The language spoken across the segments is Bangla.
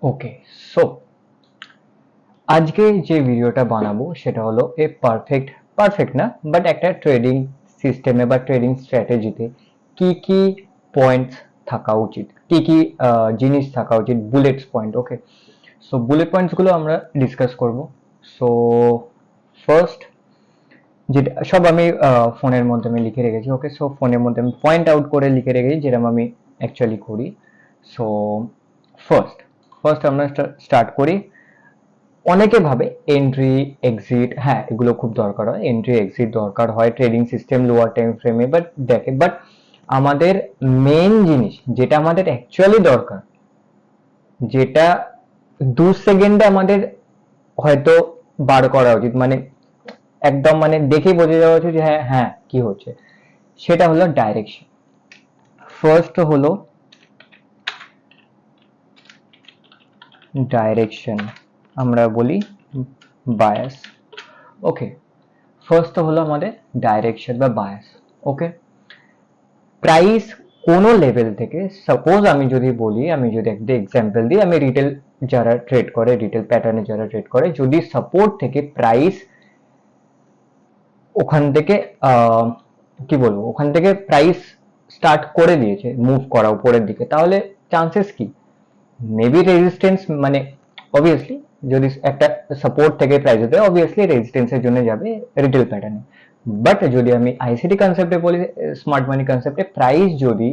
ওকে, সো আজকে যে ভিডিওটা বানাবো সেটা হলো পারফেক্ট না, বাট একটা ট্রেডিং সিস্টেমে বা ট্রেডিং স্ট্র্যাটেজিতে কি কি পয়েন্টস থাকা উচিত, কি কি জিনিস থাকা উচিত, বুলেটস পয়েন্ট। ওকে, সো বুলেট পয়েন্টস গুলো আমরা ডিসকাস করব। সো ফার্স্ট, যেটা সব আমি ফোনের মধ্যে আমি লিখে রেখেছি। ওকে, সো ফোনের মধ্যে আমি পয়েন্ট আউট করে লিখে রেখেছি, যেরকম আমি অ্যাকচুয়ালি করি। সো ফার্স্ট ফার্স্ট আমরা স্টার্ট করি। অনেকে ভাবে এন্ট্রি এক্সিট, হ্যাঁ এগুলো খুব দরকার হয়, এন্ট্রি এক্সিট দরকার হয় ট্রেডিং সিস্টেম লোয়ার টাইম ফ্রেমে, বাট আমাদের মেন জিনিস যেটা আমাদের অ্যাকচুয়ালি দরকার, যেটা 2 সেকেন্ডে আমাদের হয়তো বার করা উচিত, মানে একদম মানে দেখেই বোঝা যাওয়া উচিত যে হ্যাঁ হ্যাঁ কি হচ্ছে, সেটা হলো ডাইরেকশন। ফার্স্ট হলো ডাইরেকশন, আমরা বলি বায়াস। ওকে, ফার্স্ট হলো আমাদের ডাইরেকশন বা বায়াস। ওকে, প্রাইস কোনো লেভেল থেকে, সাপোজ আমি যদি বলি, আমি যদি একটা এক্সাম্পল দিই, আমি রিটেল যারা ট্রেড করে, রিটেল প্যাটার্নে যারা ট্রেড করে, যদি সাপোর্ট থেকে প্রাইস ওখান থেকে কি বলবো, ওখান থেকে প্রাইস স্টার্ট করে দিয়েছে মুভ করা উপরের দিকে, তাহলে চান্সেস কি, মেবি রেজিস্ট্যান্স, মানে অবভিয়াসলি যদি একটা সাপোর্ট থেকে প্রাইস হতে অবভিয়াসলি রেজিস্ট্যান্সের জন্য যাবে রিটেল প্যাটার্নে। বাট যদি আমি আইসিটি কনসেপ্টে বলি, স্মার্ট মানি কনসেপ্টে, প্রাইস যদি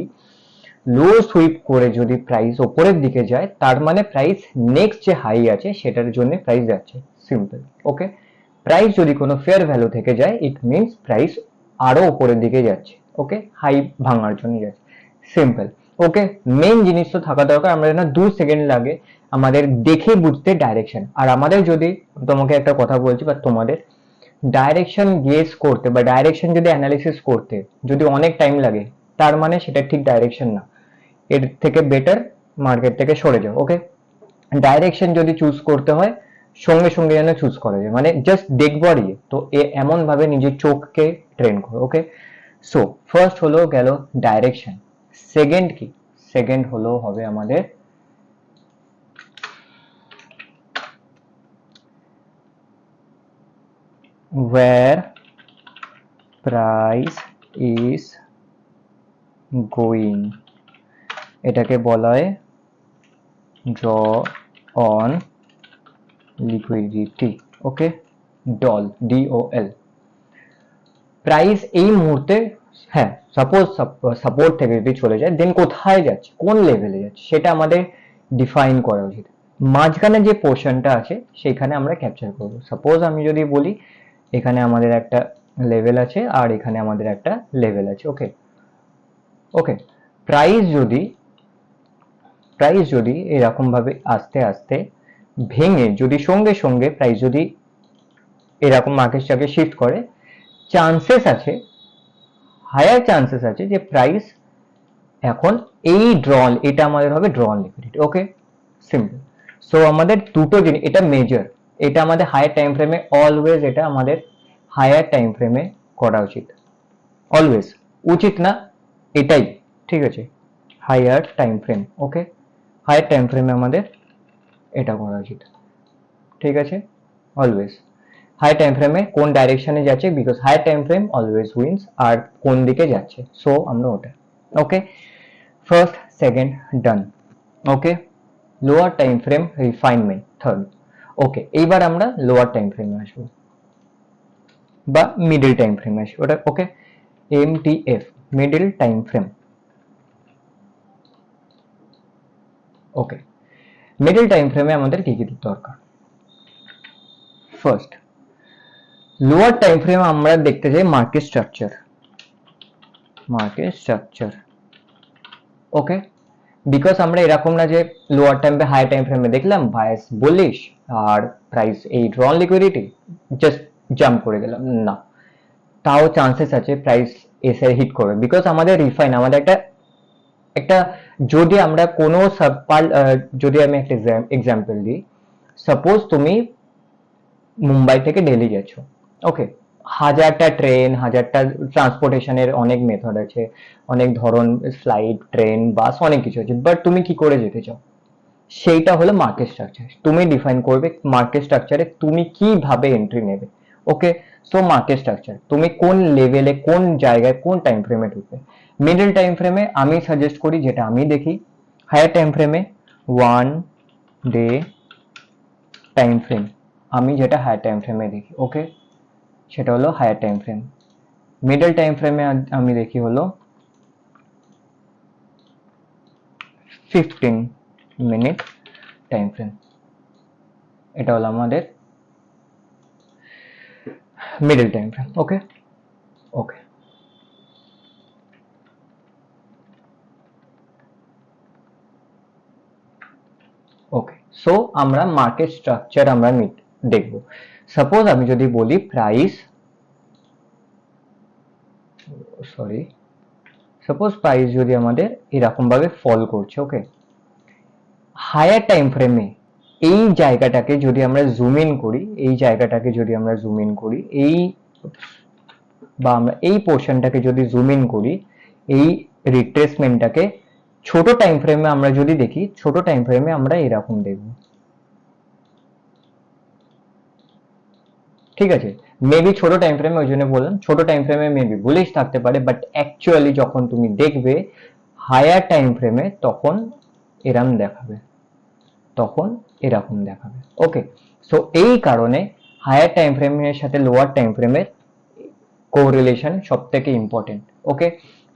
লো সুইপ করে যদি প্রাইস ওপরের দিকে যায়, তার মানে প্রাইস নেক্সট যে হাই আছে সেটার জন্য প্রাইস যাচ্ছে, সিম্পল। ওকে, প্রাইস যদি কোনো ফেয়ার ভ্যালু থেকে যায়, ইট মিনস প্রাইস আরো উপরের দিকে যাচ্ছে। ওকে, হাই ভাঙার জন্য যাচ্ছে, সিম্পল। ওকে, মেন জিনিস তো থাকা দরকার, আমরা না 2 সেকেন্ড লাগে আমাদের দেখে বুঝতে ডাইরেকশন। আর আমাদের যদি, তোমাকে একটা কথা বলছি, বা তোমাদের ডাইরেকশন গেস করতে বা ডাইরেকশন যদি অ্যানালিসিস করতে যদি অনেক টাইম লাগে, তার মানে সেটা ঠিক ডাইরেকশন না, এর থেকে বেটার মার্কেট থেকে সরে যাও। ওকে, ডাইরেকশন যদি চুজ করতে হয় সঙ্গে সঙ্গে যেন চুজ করা যায়, মানে জাস্ট দেখবো আর ইয়ে তো এমন ভাবে নিজের চোখকে ট্রেন করো। ওকে, সো ফার্স্ট হলো গেল ডাইরেকশন। সেকেন্ড কি, সেকেন্ড হলো হবে আমাদের where price is going, এটাকে বলা হয় draw on liquidity। Okay, doll, DOL, price এই মুহূর্তে, হ্যাঁ সাপোজ সাপোর্ট থেকে যদি চলে যায়, দেন কোথায় যাচ্ছে, কোন লেভেলে যাচ্ছে, সেটা আমাদের ডিফাইন করা উচিত। মাঝখানে যে পোর্শনটা আছে সেখানে আমরা ক্যাপচার করব। সাপোজ আমি যদি বলি এখানে আমাদের একটা লেভেল আছে আর এখানে আমাদের একটা লেভেল আছে। ওকে, ওকে, প্রাইস যদি এরকম ভাবে আস্তে আস্তে ভেঙে যদি সঙ্গে সঙ্গে প্রাইস যদি এরকম মার্কেটটাকে শিফট করে, চান্সেস আছে, হায়ার চান্সেস আছে যে প্রাইস এখন এই ড্রন, এটা আমাদের হবে ড্রন লিকুইডিটি। ওকে, সিম্পল। সো আমাদের দুটো জিনিস, এটা মেজর, এটা আমাদের হায়ার টাইম ফ্রেমে অলওয়েজ, এটা আমাদের হায়ার টাইম ফ্রেমে করা উচিত, অলওয়েজ, উচিত না এটাই, ঠিক আছে, হায়ার টাইম ফ্রেম। ওকে, হায়ার টাইম ফ্রেমে আমাদের এটা করা উচিত, ঠিক আছে, অলওয়েজ হাই টাইম ফ্রেমে কোন ডাইরেকশনে যাচ্ছে, because high time frame always wins, আর কোন দিকে যাচ্ছে, সো আমরা ওটা। Okay, first second done. Okay, lower time frame refinement third. Okay, এইবার আমরা লোয়ার টাইম ফ্রেমে আসবো বা মিডল টাইম ফ্রেমে আসবো, ওটা ওকে, MTF, মিডল টাইম ফ্রেম। ওকে, মিডল টাইম ফ্রেমে আমাদের কি কি দরকার, ফার্স্ট লোয়ার টাইম ফ্রেম আমরা দেখতে চাই মার্কেট স্ট্রাকচার, ওকে, বিকজ আমরা এরকম না যে লোয়ার টাইম হাই টাইম ফ্রেমে দেখলাম বায়াস বুলিশ আর প্রাইস এই ড্রন লিকুইডিটি জাস্ট জাম্প করে গেলাম, না, তাও চান্সেস আছে প্রাইস এসে হিট করবে, বিকজ আমাদের রিফাইন, আমাদের একটা একটা যদি আমরা কোনো যদি আমি একটা এক্সাম্পল দিই, সাপোজ তুমি মুম্বাই থেকে দিল্লি গেছো। ওকে, হাজারটা ট্রেন, হাজারটা ট্রান্সপোর্টেশনের অনেক মেথড আছে, অনেক ধরন, ফ্লাইট, ট্রেন, বাস, অনেক কিছু আছে, বাট তুমি কি করে যেতে চাও, সেইটা হলো মার্কেট স্ট্রাকচার। তুমি ডিফাইন করবে মার্কেট স্ট্রাকচারে তুমি কিভাবে এন্ট্রি নেবে। ওকে, সো মার্কেট স্ট্রাকচার তুমি কোন লেভেলে, কোন জায়গায়, কোন টাইম ফ্রেমে ঢুকবে। মিডল টাইম ফ্রেমে আমি সাজেস্ট করি, যেটা আমি দেখি, হায়ার টাইম ফ্রেমে 1 ডে টাইম ফ্রেম, আমি যেটা হায়ার টাইম ফ্রেমে দেখি, ওকে, সেটা হলো higher time frame. Middle time ফ্রেমে আমি দেখি হলো 15 মিনিট টাইম ফ্রেম, এটা হলো আমাদের মিডল টাইম ফ্রেম। ওকে ওকে ওকে সো আমরা মার্কেট স্ট্রাকচার আমরা দেখব। সাপোজ আমি যদি বলি প্রাইস, সরি, সাপোজ প্রাইস যদি আমাদের এরকম ভাবে ফল করছে, ওকে, হায়ার টাইম ফ্রেমে এই জায়গাটাকে যদি আমরা জুম ইন করি, এই জায়গাটাকে যদি আমরা জুম ইন করি, এই বা আমরা এই পোর্শনটাকে যদি জুম ইন করি, এই রিট্রেসমেন্টটাকে ছোট টাইম ফ্রেমে আমরা যদি দেখি, ছোট টাইম ফ্রেমে আমরা এরকম দেখব, ঠিক আছে। মেবি ছোট টাইম ফ্রেমে, ওই জন্য বললাম ছোট টাইম ফ্রেমে মেবি বুলিশ থাকতে পারে, বাট অ্যাকচুয়ালি যখন তুমি দেখবে হায়ার টাইম ফ্রেমে তখন এরকম দেখাবে, তখন এরকম দেখাবে। ওকে, সো এই কারণে হায়ার টাইম ফ্রেমের সাথে লোয়ার টাইম ফ্রেমের কোরিলেশন সব থেকে ইম্পর্টেন্ট। ওকে,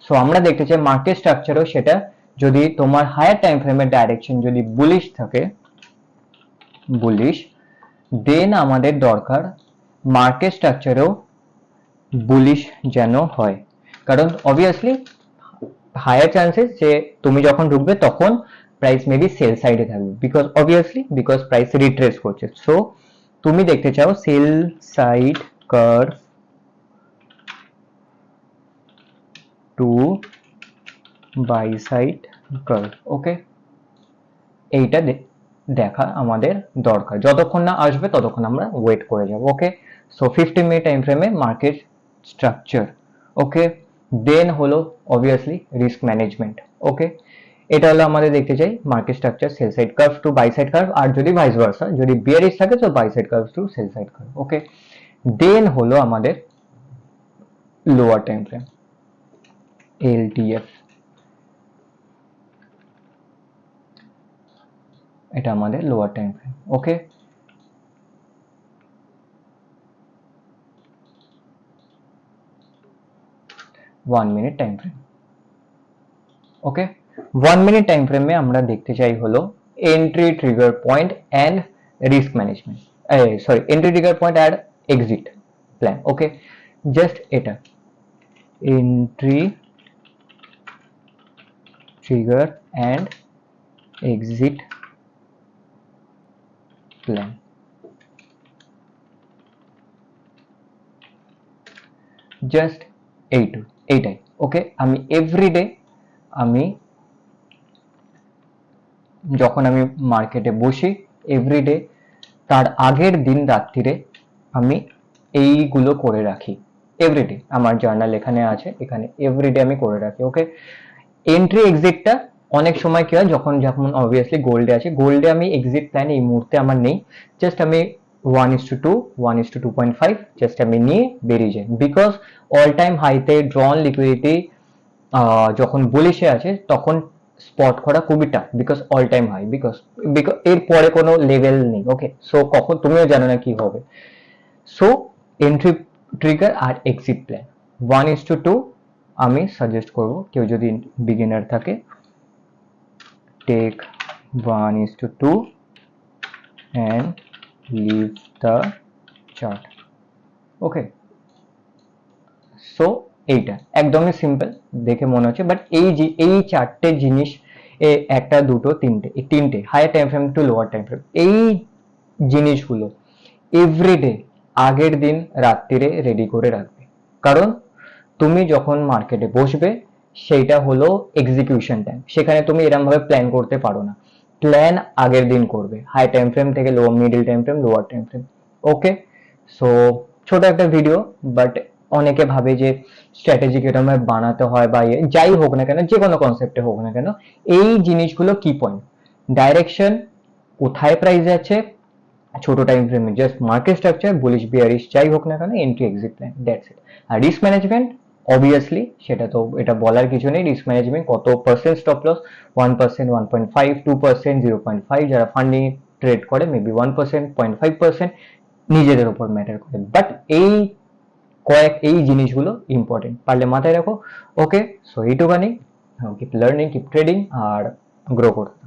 সো আমরা দেখতে চাই মার্কেট স্ট্রাকচারও সেটা, যদি তোমার হায়ার টাইম ফ্রেমের ডাইরেকশন যদি বুলিশ থাকে, বুলিশ, দেন আমাদের দরকার মার্কেট স্ট্রাকচারেও বুলিশ যেন হয়, কারণ অবভিয়াসলি হায়ার চান্সেস যে তুমি যখন ঢুকবে তখন প্রাইস মেবি সেল সাইডে থাকবে, because obviously because price retrace করছে। সো তুমি দেখতে চাও sell side curve to buy side curve. Okay, এইটা দেখা আমাদের দরকার, যতক্ষণ না আসবে ততক্ষণ আমরা ওয়েট করে যাব। ওকে, সো 15 মিনিট টাইম ফ্রেমে মার্কেট স্ট্রাকচার। ওকে, দেন হলো অবভিয়াসলি রিস্ক ম্যানেজমেন্ট। ওকে, এটা হলো আমাদের দেখতে চাই market structure sell side curve to buy side curve, আর যদি ভাইস ভার্সা, যদি বিয়ারিশ থাকে তো buy side curve to sell side curve. Okay, then হলো আমাদের লোয়ার টাইম ফ্রেম, এলটিএফ, এটা আমাদের lower time frame. Okay, 1 minute time frame. Okay, 1 minute time ফ্রেমে আমরা দেখতে চাই হলো entry trigger point and risk management, sorry, entry trigger point and exit plan. Okay, just এটা entry trigger and exit plan. Just এইটাই। ওকে, আমি এভরিডে, আমি যখন আমি মার্কেটে বসি এভরিডে, তার আগের দিন রাত্রিরে আমি এইগুলো করে রাখি এভরিডে। আমার জার্নাল এখানে আছে, এখানে এভরিডে আমি করে রাখি। ওকে, এন্ট্রি এক্সিটটা অনেক সময় কি হয়, যখন যখন অবভিয়াসলি গোল্ডে আছে, গোল্ডে আমি এক্সিট প্ল্যান এই মুহূর্তে আমার নেই, জাস্ট আমি 1:2 1:2.5 জাস্ট আমি নিয়ে বেরিয়ে যাই, বিকজ অল টাইম হাইতে ড্রন লিকুইডিটি যখন বুলিশে আছে তখন স্পট করা খুবই tough, because all time high, because এর পরে কোনো লেভেল নেই। ওকে, সো কখন তুমিও জানো না কি হবে। সো এন্ট্রি ট্রিগার আর এক্সিট প্ল্যান 1:2 আমি সাজেস্ট করব, কেউ যদি বিগিনার থাকে, take 1:2 and leave the chart. Okay, so এইটা একদমই সিম্পল দেখে মনে হচ্ছে, বাট এই চারটে জিনিস, একটা দুটো তিনটে, এই তিনটে higher time frame to lower time frame, এই জিনিসগুলো এভরিডে আগের দিন রাত্রিরে রেডি করে রাখবে, কারণ তুমি যখন মার্কেটে বসবে সেইটা হলো এক্সিকিউশন টাইম, সেখানে তুমি এরকম ভাবে প্ল্যান করতে পারো না, প্ল্যান আগের দিন করবে হাই টাইম ফ্রেম থেকে low, middle time frame, lower time frame. Okay, so ছোট একটা ভিডিও, বাট অনেকে ভাবে যে স্ট্র্যাটেজি কিরকম বানাতে হয় বা যাই হোক না কেন, যে কোনো কনসেপ্টে হোক না কেন, এই জিনিসগুলো কি পয়েন্ট, ডাইরেকশন, কোথায় প্রাইস যাচ্ছে, ছোট টাইম ফ্রেমে just market structure, bullish bearish যাই হোক না কেন, entry exit plan, that's it. আর রিস্ক ম্যানেজমেন্ট অবভিয়াসলি সেটা তো এটা বলার কিছু নেই, রিস্ক ম্যানেজমেন্ট কত পার্সেন্ট স্টপ লস, 1%, 1.5, 2%, 0.5, যারা ফান্ডিং ট্রেড করে মেবি 1%, 0.5% নিজেদের উপর ম্যাটার করে। বাট এই জিনিসগুলো ইম্পর্টেন্ট, পারলে মাথায় রাখো। ওকে, সো এইটুকানি, কিপ লার্নিং, কিপ ট্রেডিং আর গ্রো করতে।